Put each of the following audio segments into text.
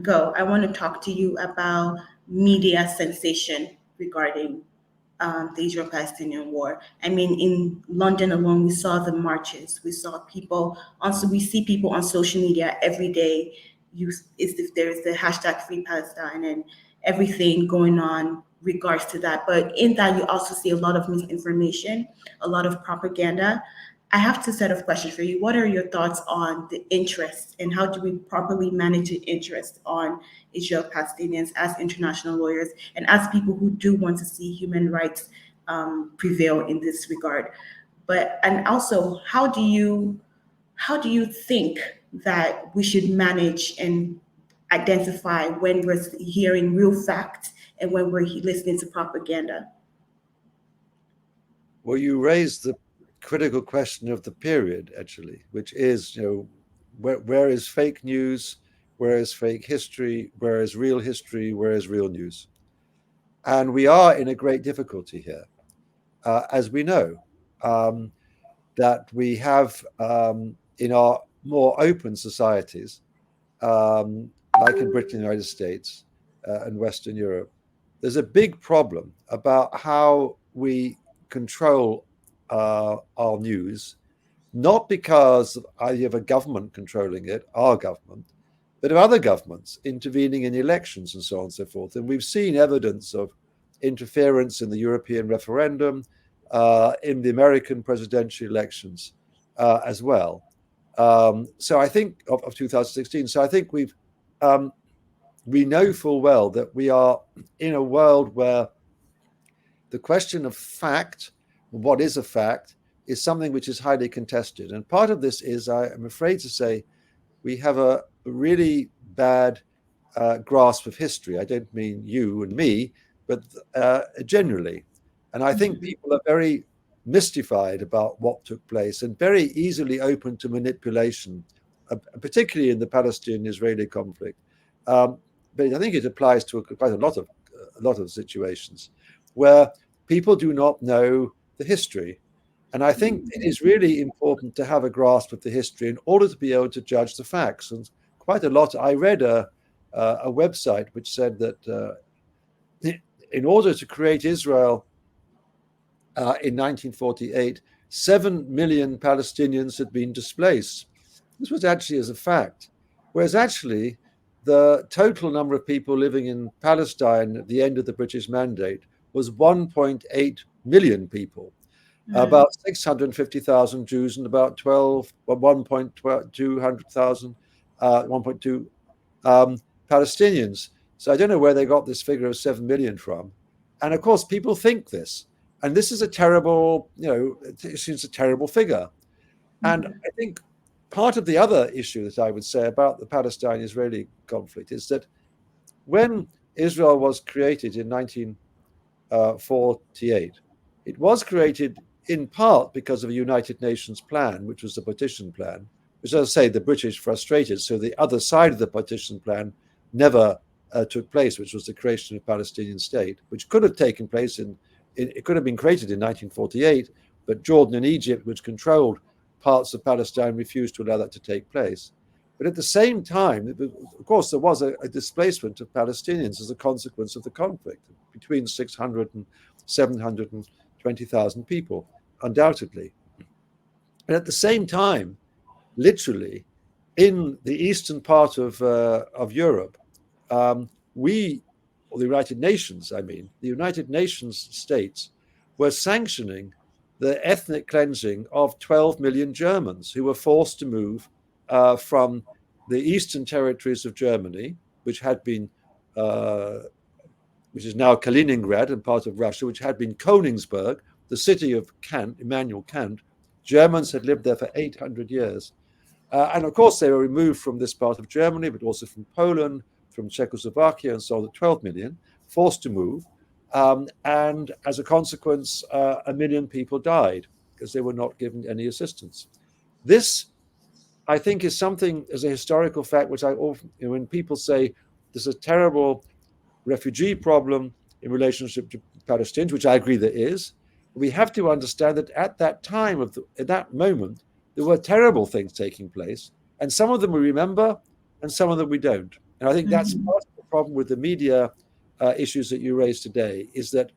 go, I want to talk to you about media sensation regarding the Israel-Palestinian war. I mean, in London alone, we saw the marches. We saw people we see people on social media every day use is if there's the hashtag Free Palestine and everything going on regards to that. But in that, you also see a lot of misinformation, a lot of propaganda. I have two set of questions for you. What are your thoughts on the interest and how do we properly manage the interest on Israel Palestinians as international lawyers and as people who do want to see human rights prevail in this regard? But and also, how do you think that we should manage and identify when we're hearing real facts and when we're listening to propaganda? Well, you raised the critical question of the period, actually, which is, where is fake news, where is fake history, where is real history, where is real news? And we are in a great difficulty here, as we know, that we have in our more open societies, like in Britain, the United States, and Western Europe, there's a big problem about how we control our news, not because you have a government controlling it, our government, but of other governments intervening in elections and so on and so forth. And we've seen evidence of interference in the European referendum, in the American presidential elections as well. So I think of 2016. So I think we know full well that we are in a world where the question of fact, what is a fact, is something which is highly contested. And part of this is, I am afraid to say, we have a really bad grasp of history. I don't mean you and me, but generally. And I think people are very mystified about what took place and very easily open to manipulation, particularly in the Palestinian-Israeli conflict. But I think it applies to quite a lot of situations where people do not know the history. And I think it is really important to have a grasp of the history in order to be able to judge the facts. And quite a lot, I read a website which said that in order to create Israel in 1948, 7 million Palestinians had been displaced. This was actually as a fact, whereas actually the total number of people living in Palestine at the end of the British Mandate was 1.8 million people. About 650,000 Jews and about 1.2 Palestinians. So I don't know where they got this figure of 7 million from. And of course, people think this. And this is a terrible, it seems a terrible figure. And I think part of the other issue that I would say about the Palestine-Israeli conflict is that when Israel was created in 1948, it was created in part because of a United Nations plan, which was the partition plan, which, as I say, the British frustrated. So the other side of the partition plan never took place, which was the creation of a Palestinian state, which could have taken place it could have been created in 1948, but Jordan and Egypt, which controlled parts of Palestine, refused to allow that to take place. But at the same time, of course, there was a displacement of Palestinians as a consequence of the conflict, between 600 and 720,000 people, undoubtedly. And at the same time, literally, in the eastern part of Europe, or the United Nations, the United Nations states were sanctioning the ethnic cleansing of 12 million Germans who were forced to move from the eastern territories of Germany, which is now Kaliningrad and part of Russia, which had been Königsberg, the city of Kant, Immanuel Kant. Germans had lived there for 800 years. And of course, they were removed from this part of Germany, but also from Poland, from Czechoslovakia, and so on, 12 million, forced to move. And as a consequence, 1 million people died because they were not given any assistance. This, I think, is something as a historical fact, which I often, when people say there's a terrible refugee problem in relationship to Palestinians, which I agree there is, we have to understand that at that time, at that moment, there were terrible things taking place. And some of them we remember and some of them we don't. And I think that's Mhm. part of the problem with the media issues that you raised today, is that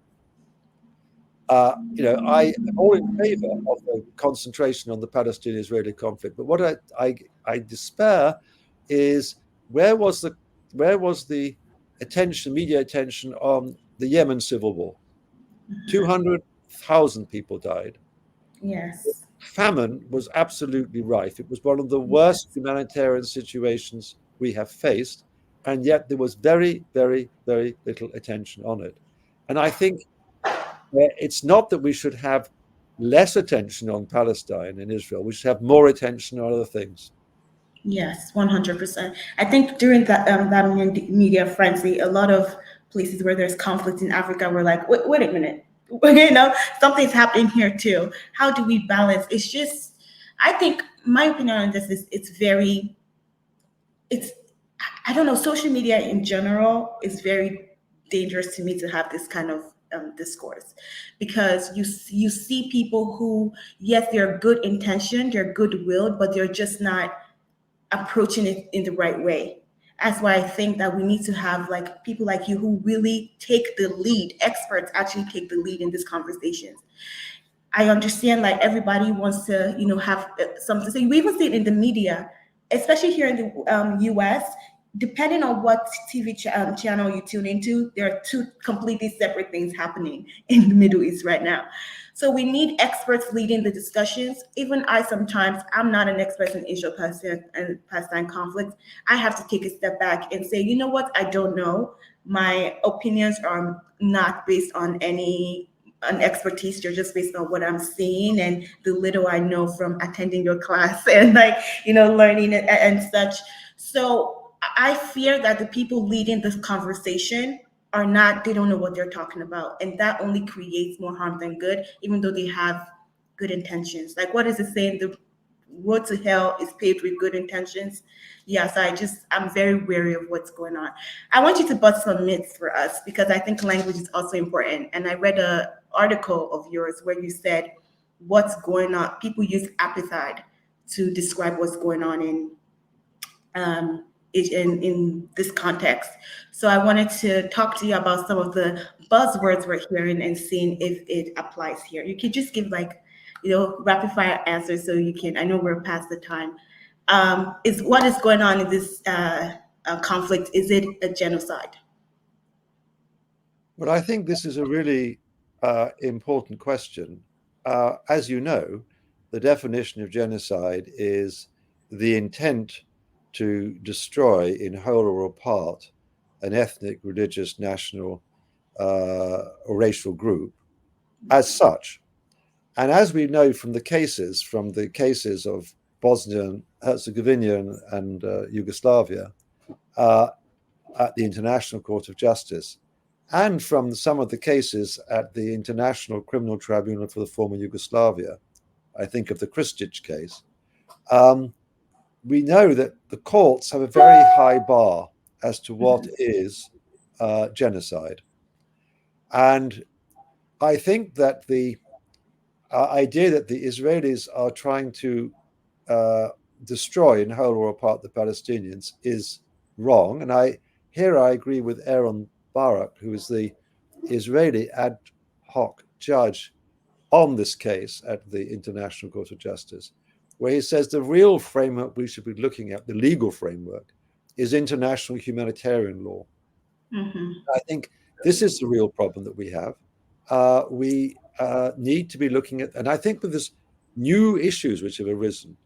I am all in favor of the concentration on the Palestinian-Israeli conflict, but what I despair is where was the attention, media attention on the Yemen civil war? 200,000 people died. Yes. Famine was absolutely rife. It was one of the worst Yes. humanitarian situations we have faced, and yet there was very, very, very little attention on it. And I think it's not that we should have less attention on Palestine and Israel. We should have more attention on other things. Yes, 100%. I think during that media frenzy, a lot of places where there's conflict in Africa were like, wait a minute, something's happening here too. How do we balance? It's just, I think my opinion on this is it's, I don't know, social media in general is very dangerous to me to have this kind of discourse, because you see people who, yes, they're good intentioned, they're good willed, but they're just not approaching it in the right way. That's why I think that we need to have like people like you who really take the lead, experts actually take the lead in these conversations. I understand like everybody wants to, have something to say. We even see it in the media, especially here in the US. Depending on what TV channel you tune into, there are two completely separate things happening in the Middle East right now. So we need experts leading the discussions. Even I sometimes, I'm not an expert in Israel-Palestine conflict. I have to take a step back and say, you know what, I don't know. My opinions are not based on any an expertise. They're just based on what I'm seeing and the little I know from attending your class and like, learning it and such. So I fear that the people leading this conversation they don't know what they're talking about. And that only creates more harm than good, even though they have good intentions. Like, what is it saying? The road to hell is paved with good intentions. Yeah, so I'm very wary of what's going on. I want you to bust some myths for us because I think language is also important. And I read a article of yours where you said what's going on. People use apathy to describe what's going on in this context. So I wanted to talk to you about some of the buzzwords we're hearing and seeing if it applies here. You could just give like, rapid fire answers so you can. I know we're past the time. Is what is going on in this conflict? Is it a genocide? But I think this is a really important question. As you know, the definition of genocide is the intent to destroy in whole or part an ethnic, religious, national, or racial group as such. And as we know from the cases of Bosnia, Herzegovina, and Yugoslavia at the International Court of Justice, and from some of the cases at the International Criminal Tribunal for the former Yugoslavia, I think of the Kristic case, we know that the courts have a very high bar as to what is genocide. And I think that the idea that the Israelis are trying to destroy in whole or part the Palestinians is wrong. And I agree with Aaron Barak, who is the Israeli ad hoc judge on this case at the International Court of Justice, where he says the real framework we should be looking at, the legal framework, is international humanitarian law. Mm-hmm. I think this is the real problem that we have. We need to be looking at, and I think with this new issues which have arisen,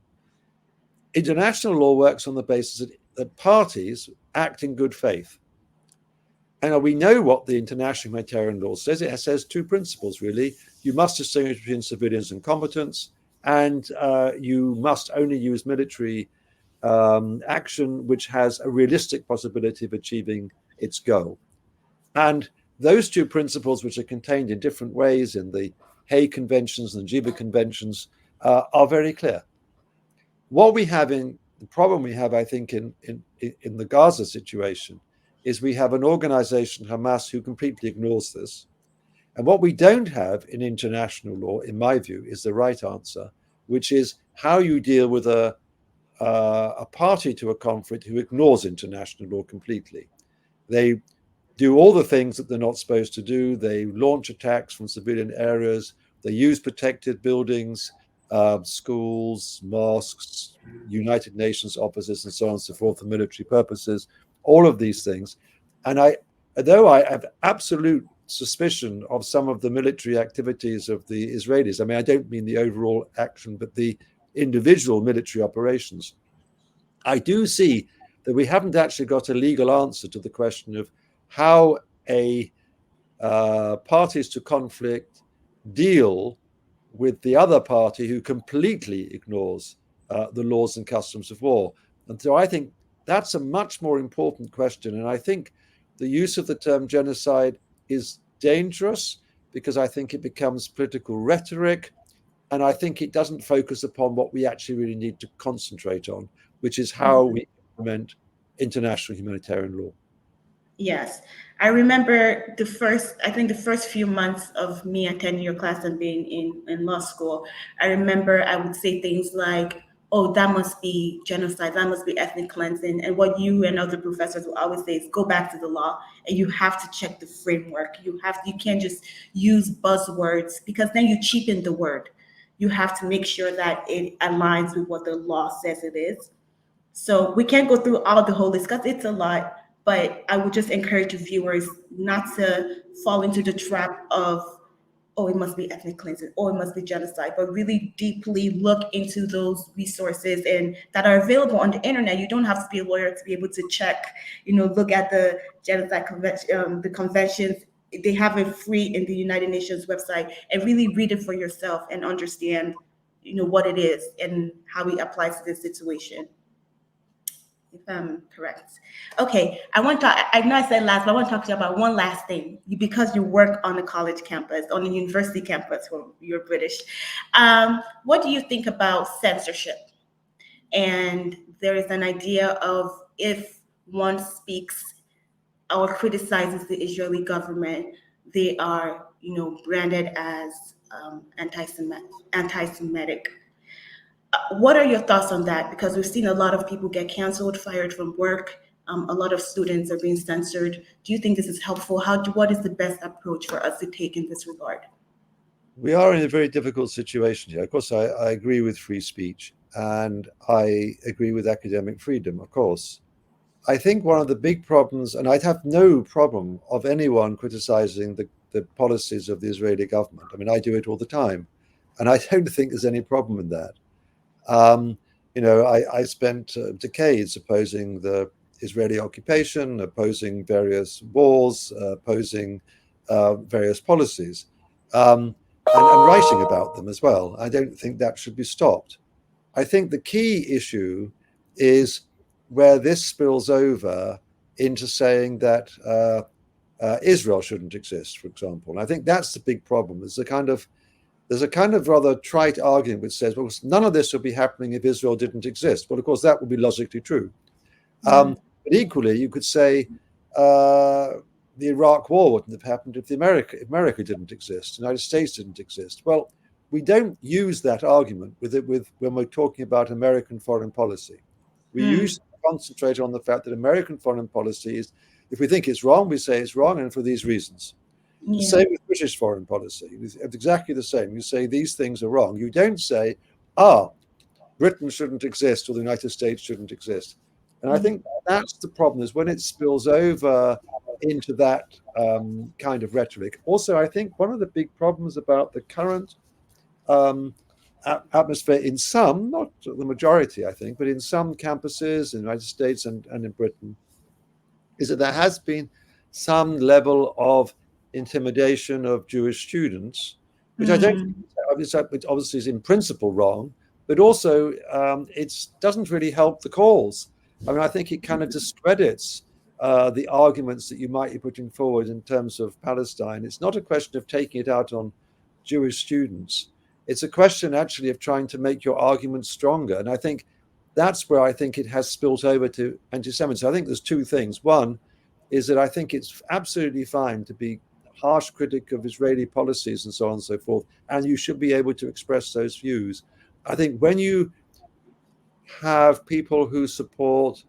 international law works on the basis that parties act in good faith. And we know what the international humanitarian law says. It says two principles, really. You must distinguish between civilians and combatants, and you must only use military action which has a realistic possibility of achieving its goal. And those two principles, which are contained in different ways in the Hague Conventions and the Geneva Conventions, are very clear. The problem we have, I think, in the Gaza situation is we have an organization, Hamas, who completely ignores this. And what we don't have in international law, in my view, is the right answer, which is how you deal with a a party to a conflict who ignores international law completely. They do all the things that they're not supposed to do. They launch attacks from civilian areas. They use protected buildings, schools, mosques, United Nations offices, and so on and so forth for military purposes, all of these things. And though I have absolute suspicion of some of the military activities of the Israelis, I mean, I don't mean the overall action, but the individual military operations, I do see that we haven't actually got a legal answer to the question of how parties to conflict deal with the other party who completely ignores the laws and customs of war. And so I think that's a much more important question. And I think the use of the term genocide is dangerous because I think it becomes political rhetoric. And I think it doesn't focus upon what we actually really need to concentrate on, which is how we implement international humanitarian law. Yes. I remember the first few months of me attending your class and being in law school, I remember I would say things like, oh, that must be genocide, that must be ethnic cleansing. And what you and other professors will always say is go back to the law and you have to check the framework. You can't just use buzzwords because then you cheapen the word. You have to make sure that it aligns with what the law says it is. So we can't go through all the whole list because it's a lot, but I would just encourage viewers not to fall into the trap of, oh, it must be ethnic cleansing, oh, it must be genocide, but really deeply look into those resources and that are available on the internet. You don't have to be a lawyer to be able to check, look at the genocide convention, the conventions. They have it free in the United Nations website and really read it for yourself and understand, what it is and how it applies to this situation. If I'm correct. Okay, I know I said last, but I want to talk to you about one last thing. Because you work on a college campus, on a university campus, well, you're British. What do you think about censorship? And there is an idea of if one speaks or criticizes the Israeli government, they are, branded as anti-Semitic. What are your thoughts on that? Because we've seen a lot of people get canceled, fired from work. A lot of students are being censored. Do you think this is helpful? What is the best approach for us to take in this regard? We are in a very difficult situation here. Of course, I agree with free speech and I agree with academic freedom, of course. I think one of the big problems, and I'd have no problem of anyone criticizing the policies of the Israeli government. I mean, I do it all the time, and I don't think there's any problem in that. I spent decades opposing the Israeli occupation, opposing various wars, opposing various policies, and writing about them as well. I don't think that should be stopped. I think the key issue is where this spills over into saying that Israel shouldn't exist, for example. And I think that's the big problem. There's a kind of rather trite argument which says, well, none of this would be happening if Israel didn't exist. Well, of course, that would be logically true. But equally, you could say the Iraq War wouldn't have happened if America didn't exist, the United States didn't exist. Well, we don't use that argument when we're talking about American foreign policy. We usually concentrate on the fact that American foreign policy is, if we think it's wrong, we say it's wrong, and for these reasons. The same with British foreign policy. It's exactly the same. You say these things are wrong. You don't say, Britain shouldn't exist or the United States shouldn't exist. And I think that's the problem, is when it spills over into that kind of rhetoric. Also, I think one of the big problems about the current atmosphere in some, not the majority, I think, but in some campuses in the United States and in Britain, is that there has been some level of intimidation of Jewish students, which I don't, which obviously is in principle wrong, but also it doesn't really help the cause. I mean, I think it kind of discredits the arguments that you might be putting forward in terms of Palestine. It's not a question of taking it out on Jewish students. It's a question actually of trying to make your argument stronger. And I think that's where I think it has spilt over to anti-Semitism. I think there's two things. One is that I think it's absolutely fine to be harsh critic of Israeli policies and so on and so forth, and you should be able to express those views. I think when you have people who support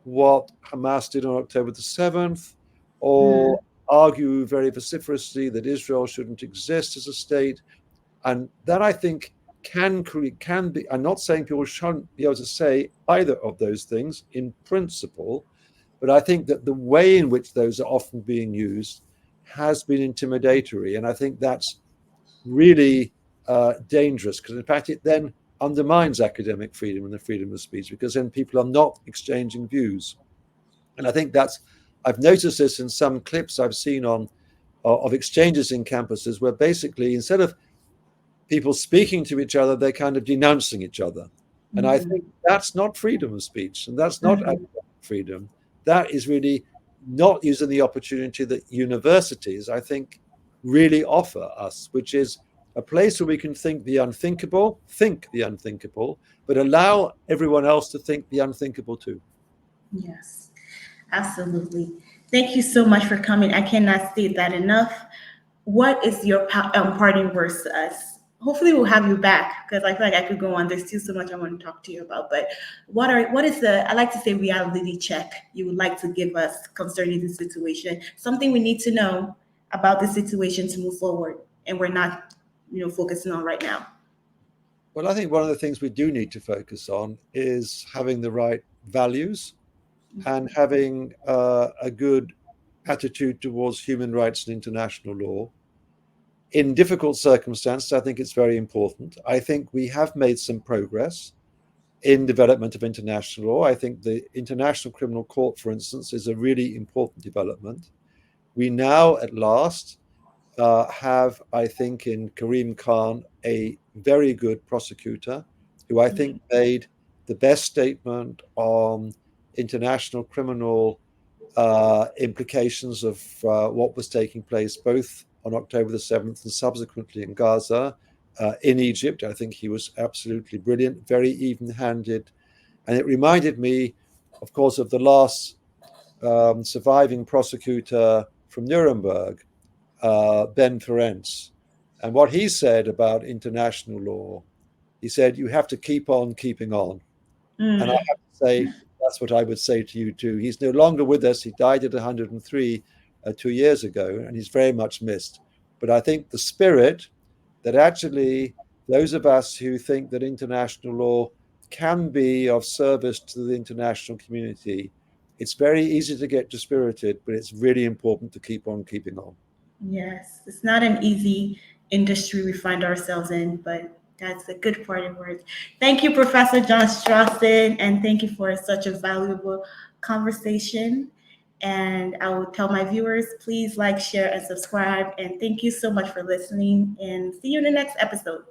what Hamas did on October the 7th, or argue very vociferously that Israel shouldn't exist as a state. And that, I think, can be, I'm not saying people shouldn't be able to say either of those things in principle, but I think that the way in which those are often being used has been intimidatory. And I think that's really dangerous, because in fact it then undermines academic freedom and the freedom of speech, because then people are not exchanging views. And I think I've noticed this in some clips I've seen of exchanges in campuses, where basically instead of people speaking to each other, they're kind of denouncing each other. And I think that's not freedom of speech, and that's not academic freedom. That is really not using the opportunity that universities, I think, really offer us, which is a place where we can think the unthinkable, but allow everyone else to think the unthinkable too. Yes, absolutely. Thank you so much for coming. I cannot state that enough. What is your parting words to us? Hopefully we'll have you back, because I feel like I could go on. There's still so much I want to talk to you about. But what is I like to say, reality check you would like to give us concerning the situation? Something we need to know about the situation to move forward, and we're not, focusing on right now. Well, I think one of the things we do need to focus on is having the right values and having a good attitude towards human rights and international law. In difficult circumstances, I think it's very important. I think we have made some progress in development of international law. I think the International Criminal Court, for instance, is a really important development. We now, at last, have, I think, in Karim Khan, a very good prosecutor who I think made the best statement on international criminal implications of what was taking place both on October the 7th and subsequently in Gaza, in Egypt. I think he was absolutely brilliant, very even-handed. And it reminded me, of course, of the last surviving prosecutor from Nuremberg, Ben Ferencz. And what he said about international law, he said, you have to keep on keeping on. And I have to say, that's what I would say to you too. He's no longer with us. He died at 103 2 years ago, and he's very much missed. But I think the spirit that actually those of us who think that international law can be of service to the international community, it's very easy to get dispirited, but it's really important to keep on keeping on. Yes, it's not an easy industry we find ourselves in, but that's a good parting word. Thank you, Professor John Strawson, and thank you for such a valuable conversation. And I will tell my viewers, please like, share, and subscribe. And thank you so much for listening, and see you in the next episode.